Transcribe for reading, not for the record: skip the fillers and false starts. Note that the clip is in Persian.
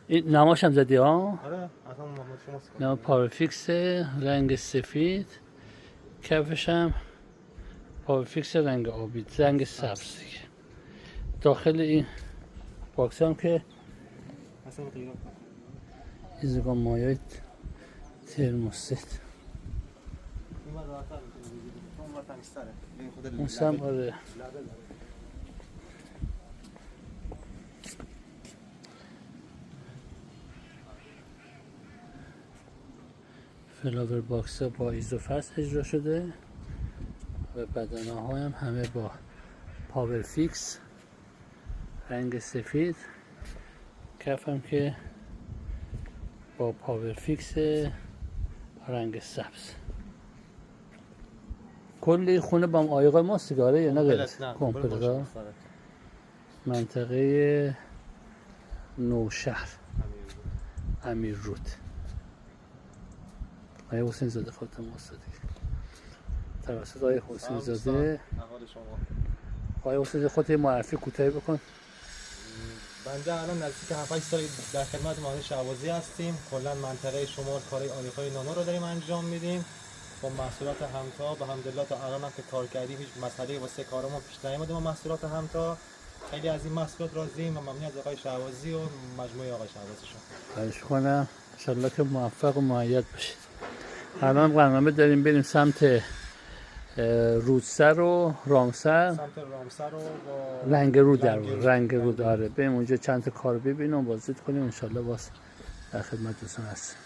این نماش هم زدی ها؟ آره اصلا شما نه پاور فیکس رنگ سفید، کفش هم پاور فیکس رنگ آبی، رنگ سبز دیگه. داخل این باکس هم که اصلا غیر ایزگاه مایه ترموست. این ما راحت می‌تونیم چون ما تمیزتره این خود اون سم آره فلاور باکس با ایزوفست اجرا شده و بدنه های هم همه با پاور فیکس رنگ سفید، کف هم که با پاور فیکس رنگ سبز. کلی خونه با آیق ما سیگاره یا نه غیر کمپلت. منطقه نوشهر امیر رود. آقای حسین زاده خودتون واسطی توسط آقای حسین زاده. آقای حسین زاده خودت معرفی کوتاهی بکن. بنده الان نزدیک 7 8 سال در خدمت مهندس شهبازی هستیم. کلا منطقه شمال کارهای آلیخای نانو رو داریم انجام میدیم با محصولات همتا. به الحمدلله تا الان هم که کار کردیم هیچ مسئله واسه کارمون پیش نیامده با محصولات همتا. خیلی از این محصولات راضییم و ممنون از آقای شهبازی و مجموعه آقای شهبازیشون. خواهش کنم ان شاءالله که موفق و مؤید باشید. الان برنامه داریم بریم سمت رودسر و رامسر. سمت رامسر و رنگ رود رنگ رود آره بریم اونجا چند تا کار ببینیم و بازدید کنیم ان شاءالله باز در خدمت دوستان هستیم.